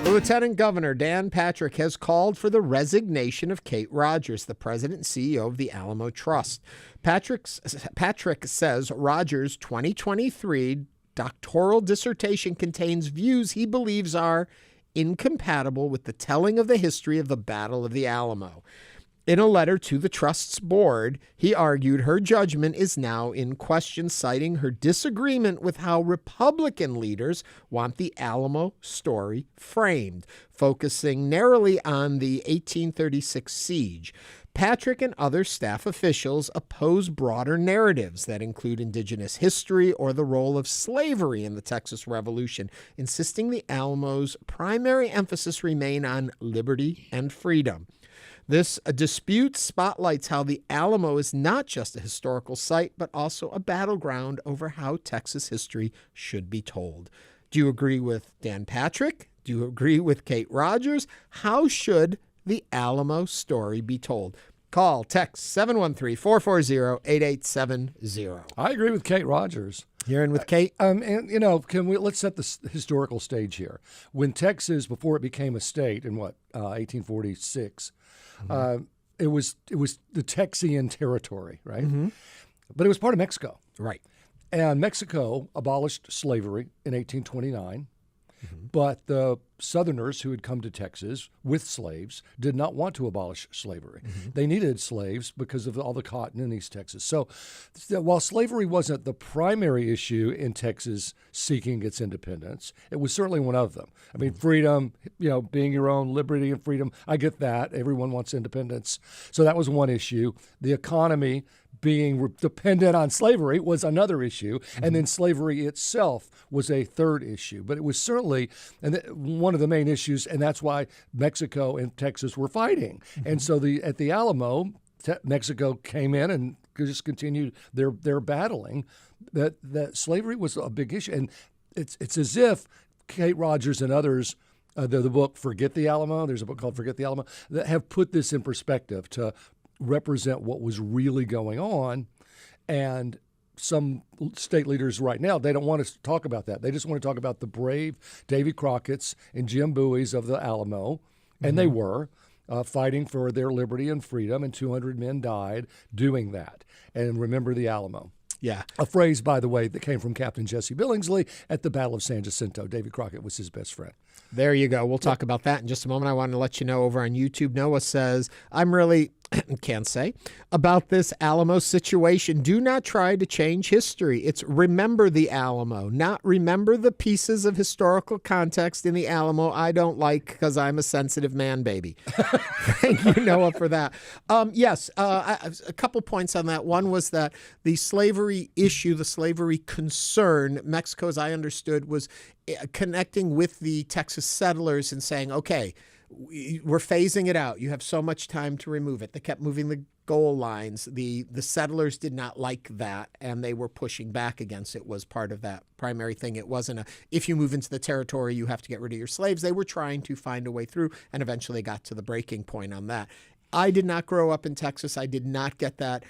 The Lieutenant Governor, Dan Patrick, has called for the resignation of Kate Rogers, the president and CEO of the Alamo Trust. Patrick says Rogers' 2023 doctoral dissertation contains views he believes are incompatible with the telling of the history of the Battle of the Alamo. In a letter to the Trust's board, he argued her judgment is now in question, citing her disagreement with how Republican leaders want the Alamo story framed, focusing narrowly on the 1836 siege. Patrick and other staff officials oppose broader narratives that include Indigenous history or the role of slavery in the Texas Revolution, insisting the Alamo's primary emphasis remain on liberty and freedom. This dispute spotlights how the Alamo is not just a historical site, but also a battleground over how Texas history should be told. Do you agree with Dan Patrick? Do you agree with Kate Rogers? How should the Alamo story be told? Call, text 713-440-8870. I agree with Kate Rogers. You're in with Kate? And, let's set the historical stage here. When Texas, before it became a state in 1846, it was the Texian territory, right? Mm-hmm. But it was part of Mexico. Right. And Mexico abolished slavery in 1829. Mm-hmm. But the Southerners who had come to Texas with slaves did not want to abolish slavery. Mm-hmm. They needed slaves because of all the cotton in East Texas. So while slavery wasn't the primary issue in Texas seeking its independence, it was certainly one of them. I mean, freedom, being your own, liberty and freedom, I get that. Everyone wants independence. So that was one issue. The economy being dependent on slavery was another issue, and then slavery itself was a third issue. But it was certainly one of the main issues, and that's why Mexico and Texas were fighting. And so at the Alamo, Mexico came in and just continued their battling. That slavery was a big issue, and it's as if Kate Rogers and others. The book Forget the Alamo, there's a book called Forget the Alamo, that have put this in perspective to represent what was really going on. And some state leaders right now, they don't want to talk about that. They just want to talk about the brave Davy Crockett's and Jim Bowie's of the Alamo, and they were fighting for their liberty and freedom, and 200 men died doing that. And remember the Alamo. Yeah. A phrase, by the way, that came from Captain Jesse Billingsley at the Battle of San Jacinto. Davy Crockett was his best friend. There you go. We'll talk about that in just a moment. I want to let you know over on YouTube, Noah says, I'm really, can't say, about this Alamo situation. Do not try to change history. It's remember the Alamo, not remember the pieces of historical context in the Alamo I don't like because I'm a sensitive man, baby. Thank you, Noah, for that. Yes, a couple points on that. One was that the slavery issue, the slavery concern, Mexico, as I understood, was connecting with the Texas settlers and saying, okay, we're phasing it out. You have so much time to remove it. They kept moving the goal lines. The settlers did not like that, and they were pushing back against it, was part of that primary thing. It wasn't if you move into the territory, you have to get rid of your slaves. They were trying to find a way through, and eventually got to the breaking point on that. I did not grow up in Texas. I did not get that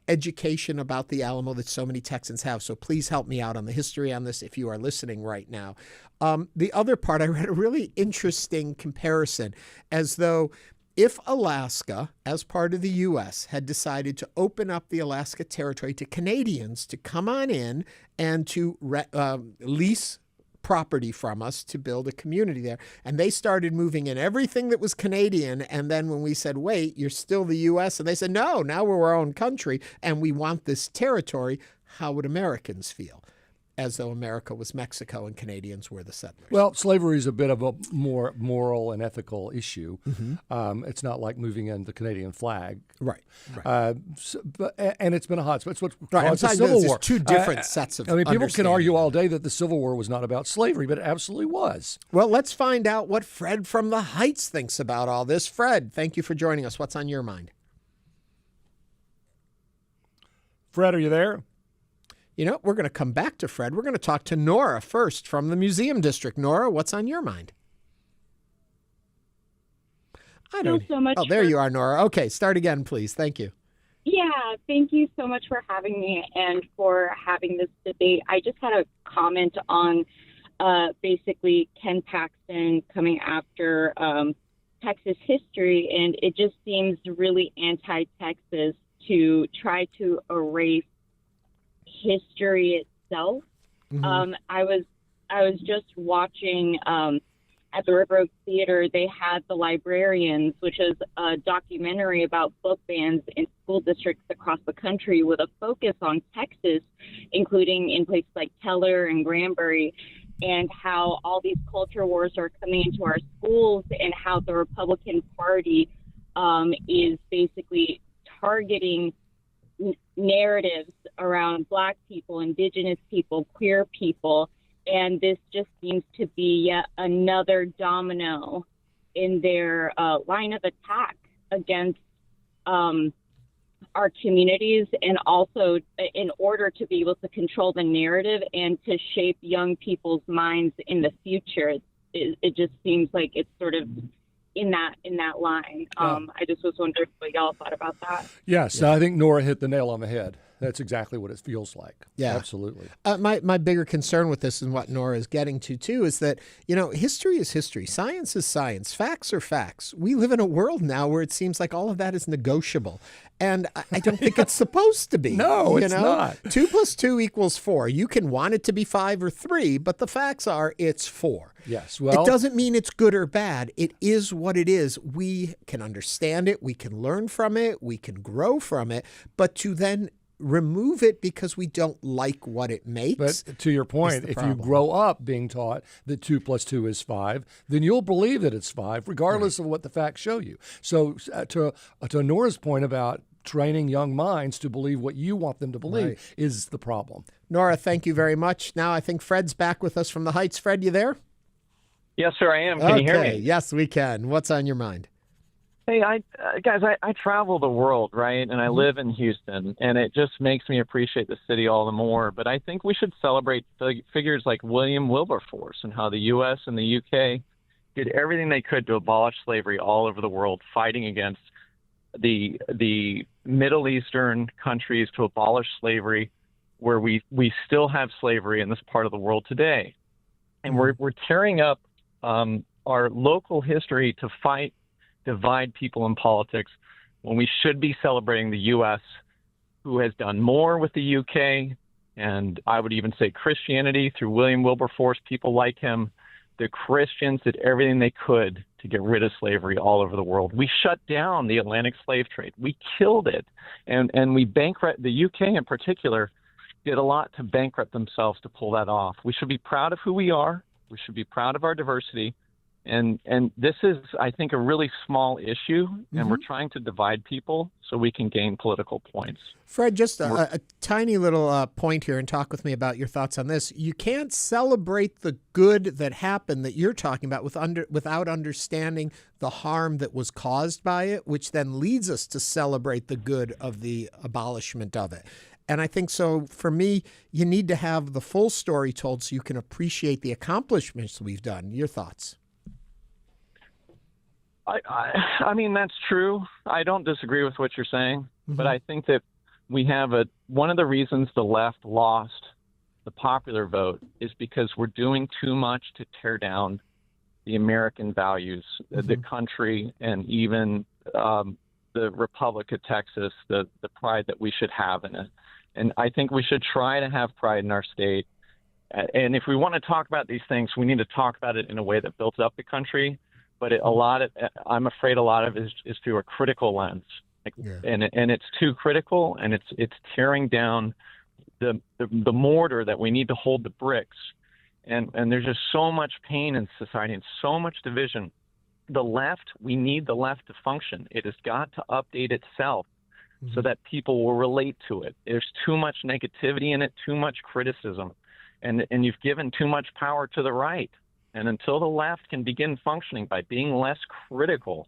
education about the Alamo that so many Texans have. So please help me out on the history on this if you are listening right now. The other part, I read a really interesting comparison, as though if Alaska, as part of the U.S., had decided to open up the Alaska Territory to Canadians to come on in and to lease property from us to build a community there. And they started moving in everything that was Canadian. And then when we said, wait, you're still the U.S., and they said, no, now we're our own country and we want this territory, how would Americans feel? As though America was Mexico and Canadians were the settlers. Well, slavery is a bit of a more moral and ethical issue. Mm-hmm. It's not like moving in the Canadian flag. Right. And it's been a hot spot. It's what caused the Civil War. Two different sets of people can argue all day that the Civil War was not about slavery, but it absolutely was. Well, let's find out what Fred from the Heights thinks about all this. Fred, thank you for joining us. What's on your mind? Fred, are you there? You know, we're going to come back to Fred. We're going to talk to Nora first from the Museum District. Nora, what's on your mind? I don't. Thanks so much. Oh, there you are, Nora. Okay, start again, please. Thank you. Yeah, thank you so much for having me and for having this debate. I just had a comment on basically Ken Paxton coming after Texas history, and it just seems really anti-Texas to try to erase history itself. Mm-hmm. I was just watching at the River Oaks Theater. They had The Librarians, which is a documentary about book bans in school districts across the country with a focus on Texas, including in places like Teller and Granbury, and how all these culture wars are coming into our schools, and how the Republican Party is basically targeting narratives around Black people, Indigenous people, queer people. And this just seems to be yet another domino in their line of attack against our communities, and also in order to be able to control the narrative and to shape young people's minds in the future. It just seems like it's sort of in that line. I just was wondering what y'all thought about that. Yes, yeah. I think Nora hit the nail on the head. That's exactly what it feels like. Yeah, absolutely. My bigger concern with this, and what Nora is getting to too, is that, history is history. Science is science. Facts are facts. We live in a world now where it seems like all of that is negotiable. And I don't think it's supposed to be. No, it's not. 2 + 2 = 4. You can want it to be 5 or 3, but the facts are it's 4. Yes. Well, it doesn't mean it's good or bad. It is what it is. We can understand it. We can learn from it. We can grow from it. But to then remove it because we don't like what it makes. But to your point, if you grow up being taught that 2 + 2 is 5, then you'll believe that it's 5, regardless of what the facts show you. So to Nora's point about training young minds to believe what you want them to believe is the problem. Nora, thank you very much. Now I think Fred's back with us from the Heights. Fred, you there? Yes, sir, I am. Can you hear me? Yes, we can. What's on your mind? Hey, guys, I travel the world, right? And I live in Houston, and it just makes me appreciate the city all the more. But I think we should celebrate figures like William Wilberforce and how the U.S. and the U.K. did everything they could to abolish slavery all over the world, fighting against the Middle Eastern countries to abolish slavery, where we still have slavery in this part of the world today. And we're tearing up our local history to divide people in politics, when we should be celebrating the U.S., who has done more with the U.K., and I would even say Christianity through William Wilberforce, people like him. The Christians did everything they could to get rid of slavery all over the world. We shut down the Atlantic slave trade. We killed it. And we bankrupt, the U.K. in particular, did a lot to bankrupt themselves to pull that off. We should be proud of who we are. We should be proud of our diversity. And this is, I think, a really small issue, and we're trying to divide people so we can gain political points. Fred, just a tiny little point here, and talk with me about your thoughts on this. You can't celebrate the good that happened that you're talking about without understanding the harm that was caused by it, which then leads us to celebrate the good of the abolishment of it. And I think so, for me, you need to have the full story told so you can appreciate the accomplishments we've done. Your thoughts? I mean, that's true. I don't disagree with what you're saying, but I think that we have one of the reasons the left lost the popular vote is because we're doing too much to tear down the American values, the country, and even the Republic of Texas, the pride that we should have in it. And I think we should try to have pride in our state. And if we want to talk about these things, we need to talk about it in a way that builds up the country. But I'm afraid a lot of it is through a critical lens, and it's too critical, and it's tearing down the mortar that we need to hold the bricks, and there's just so much pain in society and so much division. We need the left to function. It has got to update itself so that people will relate to it. There's too much negativity in it, too much criticism, and you've given too much power to the right. And until the left can begin functioning by being less critical,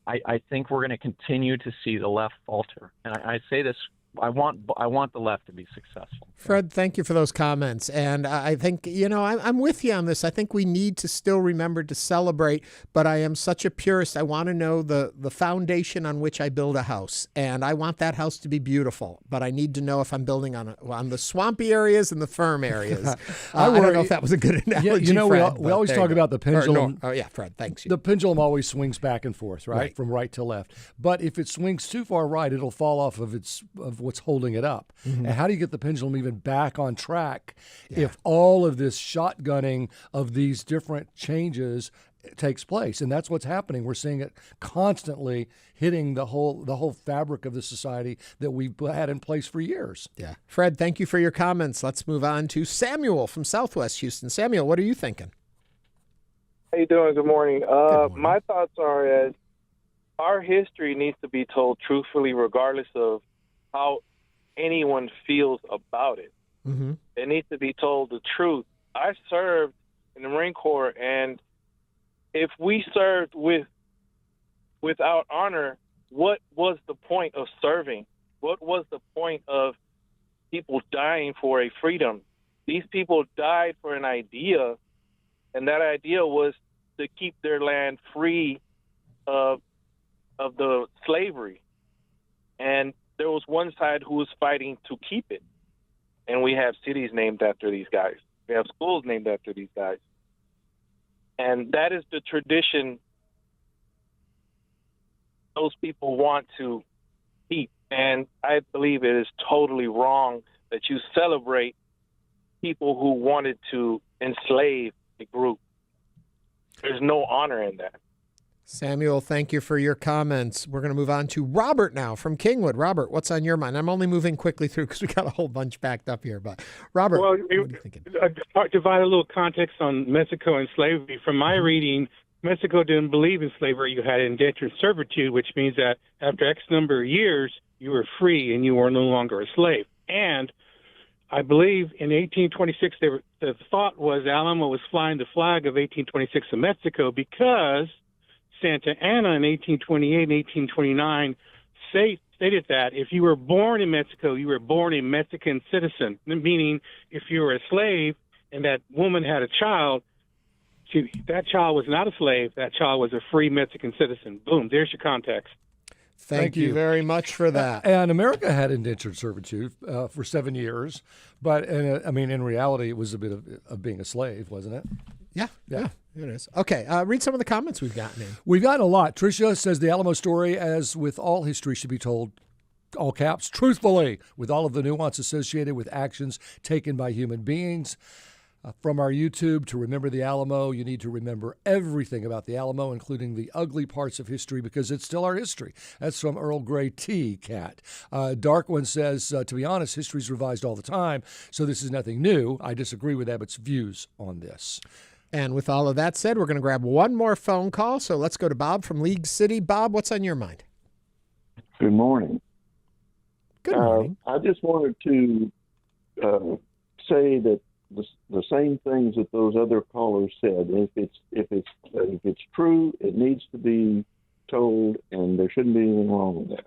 I think we're going to continue to see the left falter. And I say this I want the left to be successful. Fred, thank you for those comments. And I think, I'm with you on this. I think we need to still remember to celebrate, but I am such a purist. I want to know the foundation on which I build a house. And I want that house to be beautiful, but I need to know if I'm building on the swampy areas and the firm areas. I don't know if that was a good analogy, Fred, we always talk about the pendulum. Fred, thanks you. The pendulum always swings back and forth, right? From right to left. But if it swings too far right, it'll fall off of what's holding it up. Mm-hmm. And how do you get the pendulum even back on track if all of this shotgunning of these different changes takes place? And that's what's happening. We're seeing it constantly hitting the whole fabric of the society that we've had in place for years. Yeah. Fred, thank you for your comments. Let's move on to Samuel from Southwest Houston. Samuel, what are you thinking? How you doing? Good morning. Good morning. My thoughts are as our history needs to be told truthfully, regardless of how anyone feels about it. Mm-hmm. It needs to be told the truth. I served in the Marine Corps, and if we served without honor, what was the point of serving? What was the point of people dying for a freedom? These people died for an idea, and that idea was to keep their land free of the slavery. And there was one side who was fighting to keep it. And we have cities named after these guys. We have schools named after these guys. And that is the tradition those people want to keep. And I believe it is totally wrong that you celebrate people who wanted to enslave a group. There's no honor in that. Samuel, thank you for your comments. We're going to move on to Robert now from Kingwood. Robert, what's on your mind? I'm only moving quickly through because we got a whole bunch backed up here. But Robert, what are you thinking? Provide a little context on Mexico and slavery. From my reading, Mexico didn't believe in slavery. You had indentured servitude, which means that after X number of years, you were free and you were no longer a slave. And I believe in 1826, the thought was Alamo was flying the flag of 1826 in Mexico because Santa Anna in 1828 and 1829 stated that if you were born in Mexico, you were born a Mexican citizen, meaning if you were a slave and that woman had a child, that child was not a slave. That child was a free Mexican citizen. Boom, there's your context. Thank you very much for that. And America had indentured servitude for 7 years, but in reality, it was a bit of being a slave, wasn't it? Yeah, it is. Okay, read some of the comments we've gotten in. We've gotten a lot. Tricia says the Alamo story, as with all history, should be told, all caps, truthfully, with all of the nuance associated with actions taken by human beings. From our YouTube, to remember the Alamo, you need to remember everything about the Alamo, including the ugly parts of history, because it's still our history. That's from Earl Grey T. Cat. Dark One says, to be honest, history's revised all the time, so this is nothing new. I disagree with Abbott's views on this. And with all of that said, we're going to grab one more phone call. So let's go to Bob from League City. Bob, what's on your mind? Good morning. Good morning. I just wanted to say that the same things that those other callers said. If it's true, it needs to be told, and there shouldn't be anything wrong with that.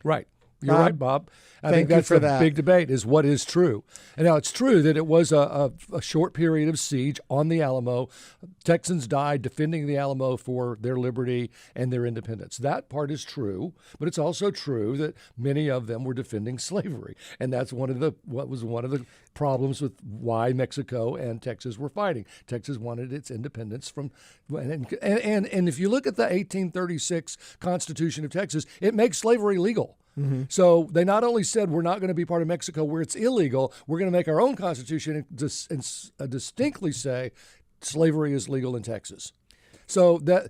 Right. You're right, Bob. I think that's the big debate is what is true. And now it's true that it was a short period of siege on the Alamo. Texans died defending the Alamo for their liberty and their independence. That part is true, but it's also true that many of them were defending slavery. And that's one of the problems with why Mexico and Texas were fighting. Texas wanted its independence from and if you look at the 1836 Constitution of Texas, it makes slavery legal. Mm-hmm. So they not only said we're not going to be part of Mexico where it's illegal, we're going to make our own constitution and distinctly say slavery is legal in Texas. So that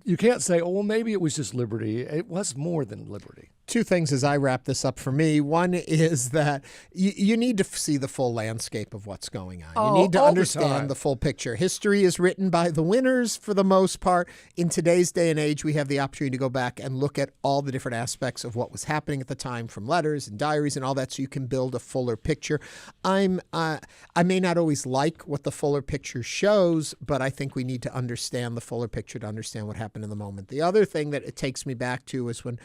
you can't say, oh, well, maybe it was just liberty. It was more than liberty. Two things as I wrap this up for me. One is that you need to see the full landscape of what's going on. You need to understand the full picture. History is written by the winners for the most part. In today's day and age, we have the opportunity to go back and look at all the different aspects of what was happening at the time, from letters and diaries and all that, so you can build a fuller picture. I may not always like what the fuller picture shows, but I think we need to understand the fuller picture to understand what happened in the moment. The other thing that it takes me back to is when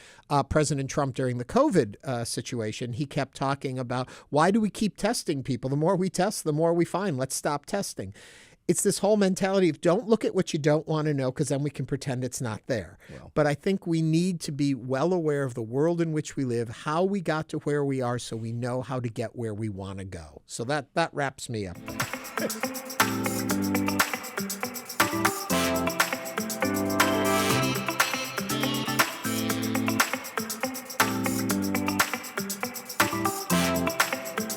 President Trump during the COVID situation, he kept talking about, why do we keep testing people? The more we test, the more we find. Let's stop testing. It's this whole mentality of don't look at what you don't want to know, because then we can pretend it's not there. Well, but I think we need to be well aware of the world in which we live, how we got to where we are, so we know how to get where we want to go. So that wraps me up there.